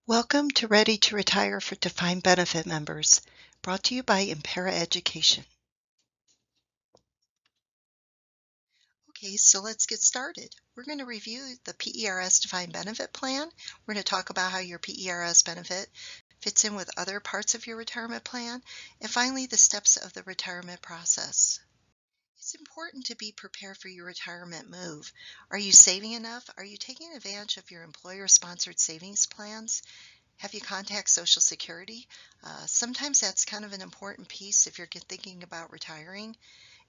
Welcome to Ready to Retire for Defined Benefit members, brought to you by Impera Education. Okay, so let's get started. We're going to review the PERS Defined Benefit Plan. We're going to talk about how your PERS benefit fits in with other parts of your retirement plan, and finally, the steps of the retirement process. It's important to be prepared for your retirement move. Are you saving enough? Are you taking advantage of your employer-sponsored savings plans? Have you contacted Social Security? Sometimes that's kind of an important piece if you're thinking about retiring.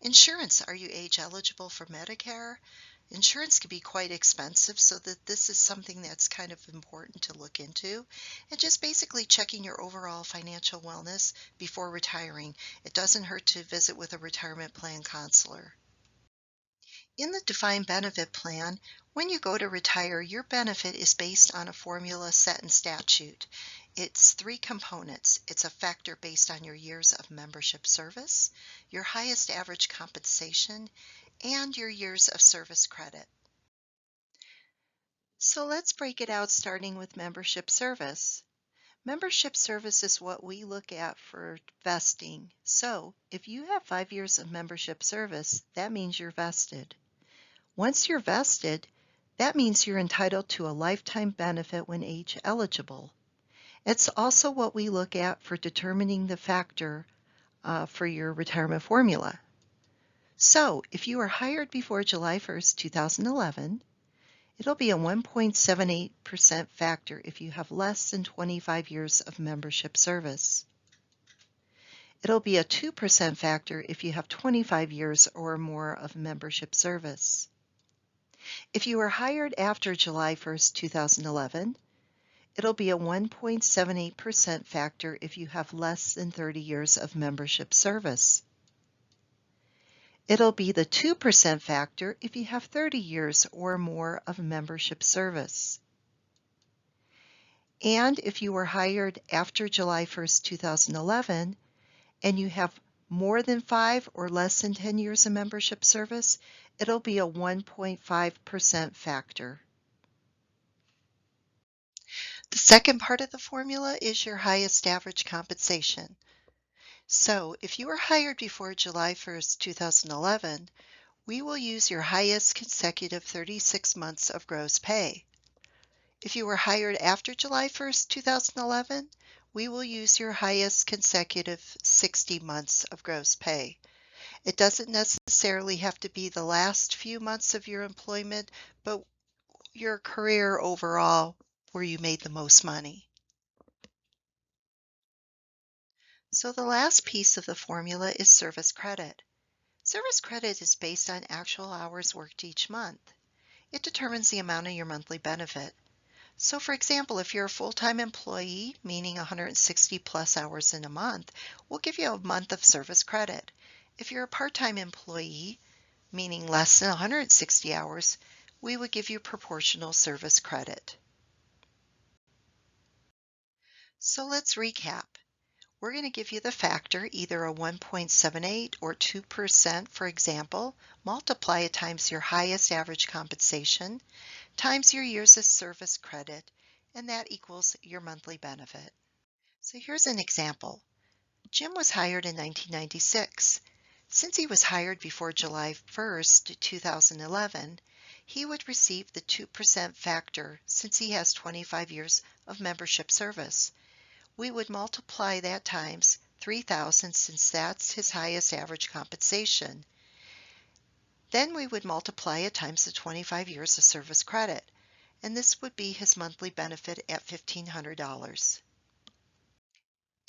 Insurance, are you age eligible for Medicare? Insurance can be quite expensive, so that this is something that's kind of important to look into. And just basically checking your overall financial wellness before retiring. It doesn't hurt to visit with a retirement plan counselor. In the defined benefit plan, when you go to retire, your benefit is based on a formula set in statute. It's three components. It's a factor based on your years of membership service, your highest average compensation, and your years of service credit. So let's break it out starting with membership service. Membership service is what we look at for vesting. So if you have 5 years of membership service, that means you're vested. Once you're vested, that means you're entitled to a lifetime benefit when age eligible. It's also what we look at for determining the factor for your retirement formula. So if you were hired before July 1st, 2011, it'll be a 1.78% factor if you have less than 25 years of membership service. It'll be a 2% factor if you have 25 years or more of membership service. If you were hired after July 1st, 2011, it'll be a 1.78% factor if you have less than 30 years of membership service. It'll be the 2% factor if you have 30 years or more of membership service. And if you were hired after July 1st, 2011, and you have more than 5 or less than 10 years of membership service, it'll be a 1.5% factor. The second part of the formula is your highest average compensation. So if you were hired before July 1st, 2011, we will use your highest consecutive 36 months of gross pay. If you were hired after July 1st, 2011, we will use your highest consecutive 60 months of gross pay. It doesn't necessarily have to be the last few months of your employment, but your career overall where you made the most money. So the last piece of the formula is service credit. Service credit is based on actual hours worked each month. It determines the amount of your monthly benefit. So for example, if you're a full-time employee, meaning 160 plus hours in a month, we'll give you a month of service credit. If you're a part-time employee, meaning less than 160 hours, we would give you proportional service credit. So let's recap. We're going to give you the factor, either a 1.78 or 2%, for example, multiply it times your highest average compensation, times your years of service credit, and that equals your monthly benefit. So here's an example. Jim was hired in 1996. Since he was hired before July 1st, 2011, he would receive the 2% factor since he has 25 years of membership service. We would multiply that times 3,000 since that's his highest average compensation. Then we would multiply it times the 25 years of service credit, and this would be his monthly benefit at $1,500.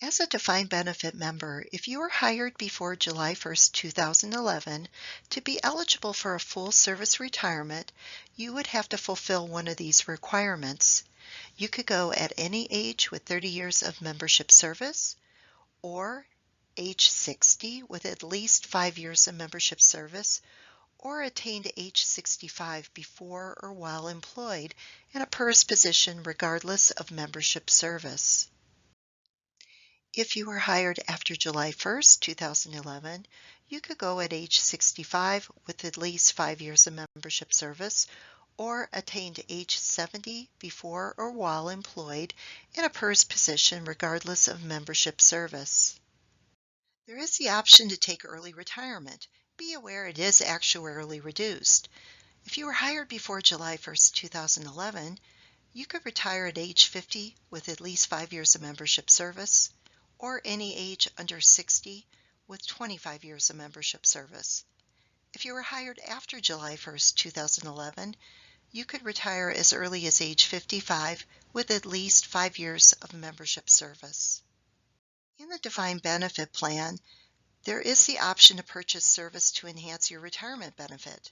As a defined benefit member, if you were hired before July 1st, 2011, to be eligible for a full service retirement, you would have to fulfill one of these requirements. You could go at any age with 30 years of membership service, or age 60 with at least 5 years of membership service, or attain to age 65 before or while employed in a PERS position regardless of membership service. If you were hired after July 1st, 2011, you could go at age 65 with at least 5 years of membership service, or attained age 70 before or while employed in a PERS position regardless of membership service. There is the option to take early retirement. Be aware it is actuarially reduced. If you were hired before July 1st, 2011, you could retire at age 50 with at least 5 years of membership service, or any age under 60 with 25 years of membership service. If you were hired after July 1st, 2011, you could retire as early as age 55 with at least 5 years of membership service. In the defined benefit plan, there is the option to purchase service to enhance your retirement benefit.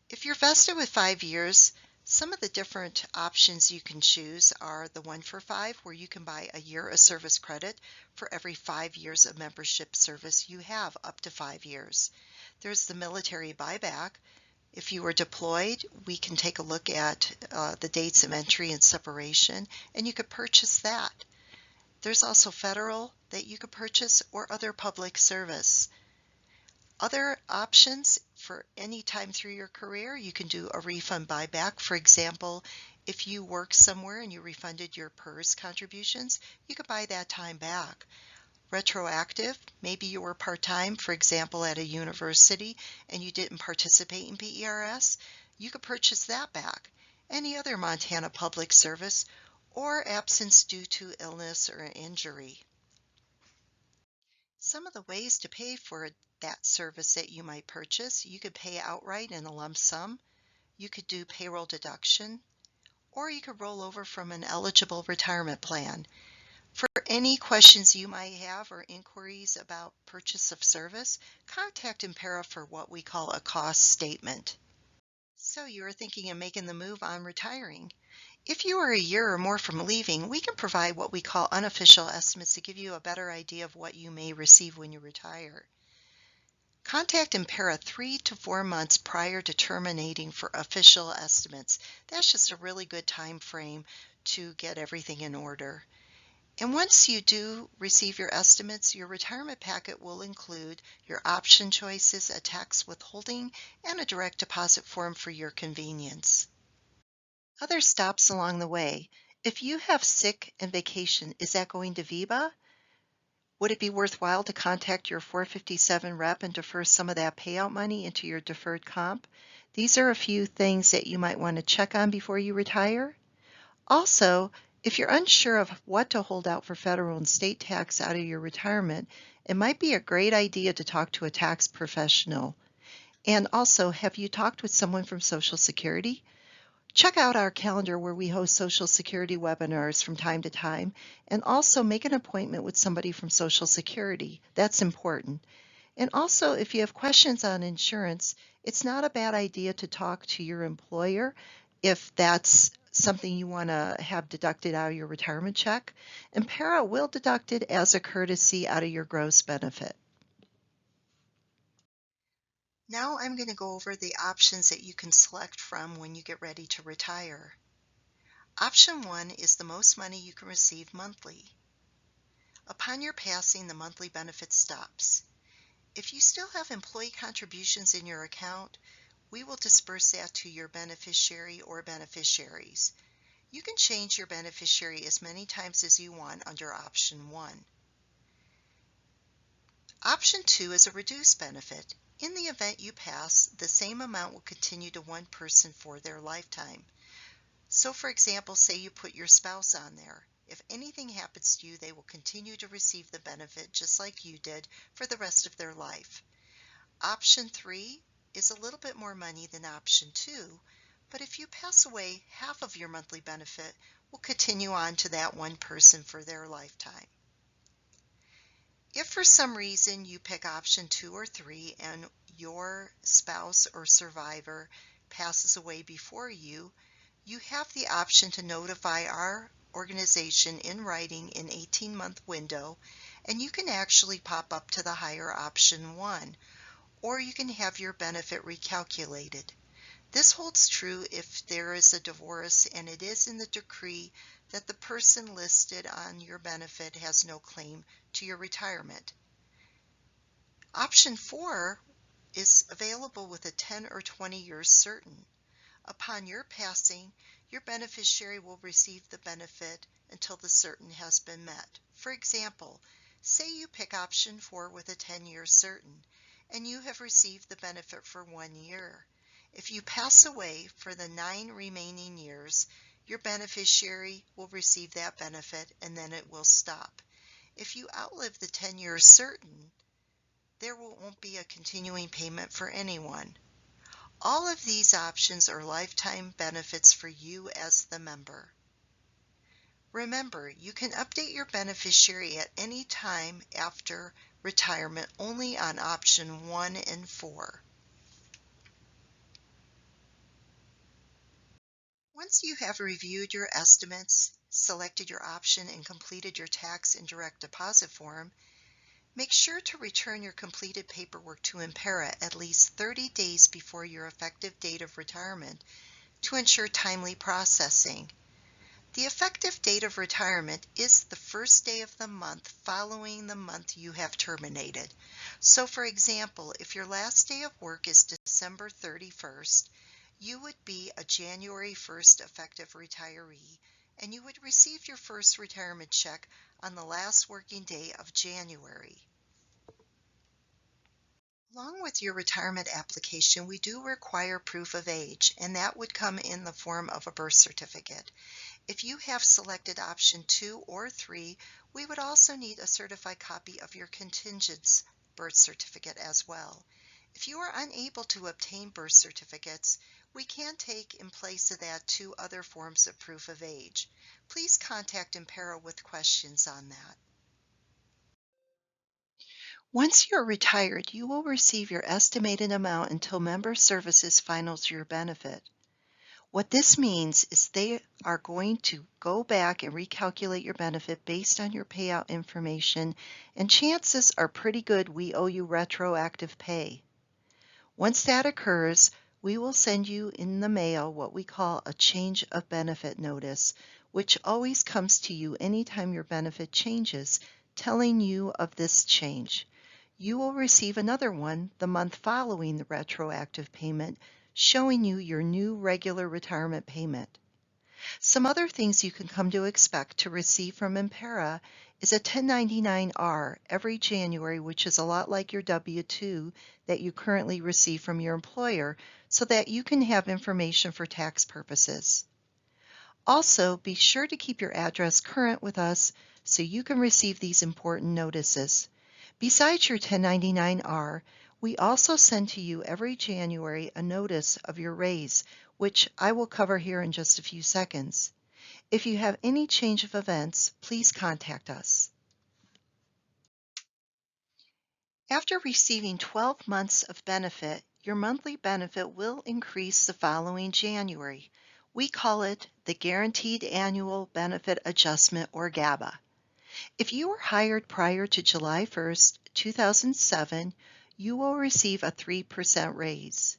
If you're vested with 5 years, some of the different options you can choose are the 1 for 5, where you can buy a year of service credit for every 5 years of membership service you have up to 5 years. There's the military buyback. If you were deployed, we can take a look at the dates of entry and separation, and you could purchase that. There's also federal that you could purchase or other public service. Other options for any time through your career, you can do a refund buyback. For example, if you work somewhere and you refunded your PERS contributions, you could buy that time back. Retroactive, maybe you were part-time, for example, at a university, and you didn't participate in PERS, you could purchase that back. Any other Montana public service, or absence due to illness or injury. Some of the ways to pay for that service that you might purchase, you could pay outright in a lump sum, you could do payroll deduction, or you could roll over from an eligible retirement plan. For any questions you might have or inquiries about purchase of service, contact Impera for what we call a cost statement. So you are thinking of making the move on retiring. If you are a year or more from leaving, we can provide what we call unofficial estimates to give you a better idea of what you may receive when you retire. Contact Impera 3 to 4 months prior to terminating for official estimates. That's just a really good time frame to get everything in order. And once you do receive your estimates, your retirement packet will include your option choices, a tax withholding, and a direct deposit form for your convenience. Other stops along the way. If you have sick and vacation, is that going to VEBA? Would it be worthwhile to contact your 457 rep and defer some of that payout money into your deferred comp? These are a few things that you might want to check on before you retire. Also, if you're unsure of what to hold out for federal and state tax out of your retirement, it might be a great idea to talk to a tax professional. And also, have you talked with someone from Social Security? Check out our calendar where we host Social Security webinars from time to time, and also make an appointment with somebody from Social Security. That's important. And also, if you have questions on insurance, it's not a bad idea to talk to your employer if that's something you want to have deducted out of your retirement check. Impera will deduct it as a courtesy out of your gross benefit. Now I'm going to go over the options that you can select from when you get ready to retire. Option 1 is the most money you can receive monthly. Upon your passing, the monthly benefit stops. If you still have employee contributions in your account, we will disperse that to your beneficiary or beneficiaries. You can change your beneficiary as many times as you want under Option 1. Option 2 is a reduced benefit. In the event you pass, the same amount will continue to one person for their lifetime. So for example, say you put your spouse on there. If anything happens to you, they will continue to receive the benefit just like you did for the rest of their life. Option 3 is a little bit more money than Option 2, but if you pass away, half of your monthly benefit will continue on to that one person for their lifetime. If for some reason you pick Option 2 or 3 and your spouse or survivor passes away before you, you have the option to notify our organization in writing in 18-month window, and you can actually pop up to the higher Option 1, or you can have your benefit recalculated. This holds true if there is a divorce and it is in the decree that the person listed on your benefit has no claim to your retirement. Option 4 is available with a 10 or 20 years certain. Upon your passing, your beneficiary will receive the benefit until the certain has been met. For example, say you pick option 4 with a 10-year certain, and you have received the benefit for 1 year. If you pass away for the 9 remaining years, your beneficiary will receive that benefit and then it will stop. If you outlive the 10-year certain, there won't be a continuing payment for anyone. All of these options are lifetime benefits for you as the member. Remember, you can update your beneficiary at any time after retirement only on option 1 and 4. Once you have reviewed your estimates, selected your option, and completed your tax and direct deposit form, make sure to return your completed paperwork to Impera at least 30 days before your effective date of retirement to ensure timely processing. The effective date of retirement is the first day of the month following the month you have terminated. So for example, if your last day of work is December 31st, you would be a January 1st effective retiree, and you would receive your first retirement check on the last working day of January. Along with your retirement application, we do require proof of age, and that would come in the form of a birth certificate. If you have selected option 2 or 3, we would also need a certified copy of your contingent's birth certificate as well. If you are unable to obtain birth certificates, we can take in place of that 2 other forms of proof of age. Please contact Impera with questions on that. Once you're retired, you will receive your estimated amount until Member Services finals your benefit. What this means is they are going to go back and recalculate your benefit based on your payout information, and chances are pretty good we owe you retroactive pay. Once that occurs, we will send you in the mail what we call a change of benefit notice, which always comes to you anytime your benefit changes, telling you of this change. You will receive another one the month following the retroactive payment, showing you your new regular retirement payment. Some other things you can come to expect to receive from Impera is a 1099-R every January, which is a lot like your W-2 that you currently receive from your employer, so that you can have information for tax purposes. Also, be sure to keep your address current with us so you can receive these important notices. Besides your 1099-R, we also send to you every January a notice of your raise, which I will cover here in just a few seconds. If you have any change of events, please contact us. After receiving 12 months of benefit, your monthly benefit will increase the following January. We call it the Guaranteed Annual Benefit Adjustment, or GABA. If you were hired prior to July 1st, 2007, you will receive a 3% raise.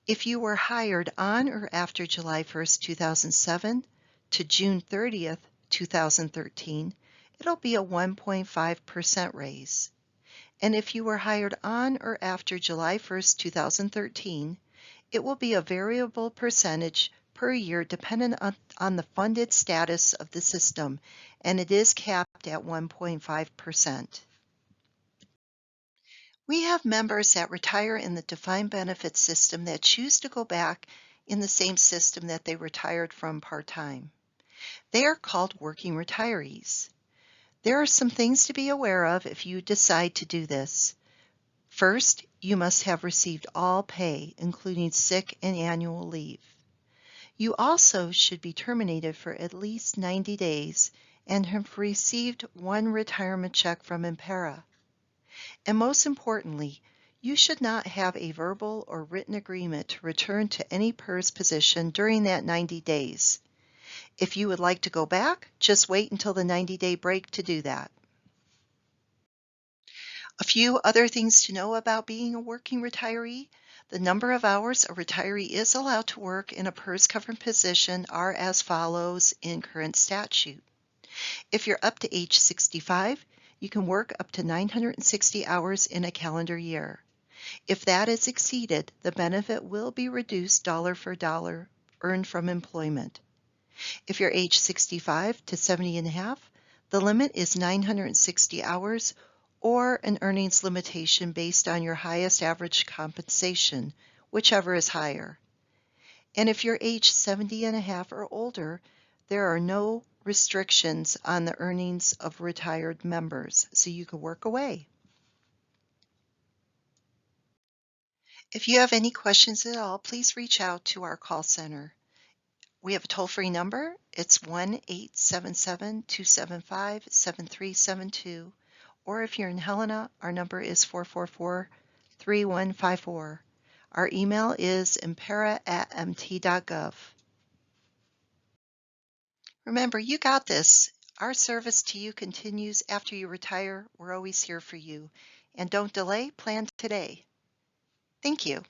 If you were hired on or after July 1st, 2007 to June 30th, 2013, it'll be a 1.5% raise. And if you were hired on or after July 1st, 2013, it will be a variable percentage per year dependent on the funded status of the system, and it is capped at 1.5%. We have members that retire in the defined benefit system that choose to go back in the same system that they retired from part-time. They are called working retirees. There are some things to be aware of if you decide to do this. First, you must have received all pay, including sick and annual leave. You also should be terminated for at least 90 days and have received 1 retirement check from Impera. And most importantly, you should not have a verbal or written agreement to return to any PERS position during that 90 days. If you would like to go back, just wait until the 90-day break to do that. A few other things to know about being a working retiree. The number of hours a retiree is allowed to work in a PERS-covered position are as follows in current statute. If you're up to age 65, you can work up to 960 hours in a calendar year. If that is exceeded, the benefit will be reduced dollar for dollar earned from employment. If you're age 65 to 70 and a half, the limit is 960 hours or an earnings limitation based on your highest average compensation, whichever is higher. And if you're age 70 and a half or older, there are no restrictions on the earnings of retired members, so you can work away. If you have any questions at all, please reach out to our call center. We have a toll-free number. It's 1-877-275-7372. Or if you're in Helena, our number is 444-3154. Our email is impera@mt.gov. Remember, you got this. Our service to you continues after you retire. We're always here for you. And don't delay, plan today. Thank you.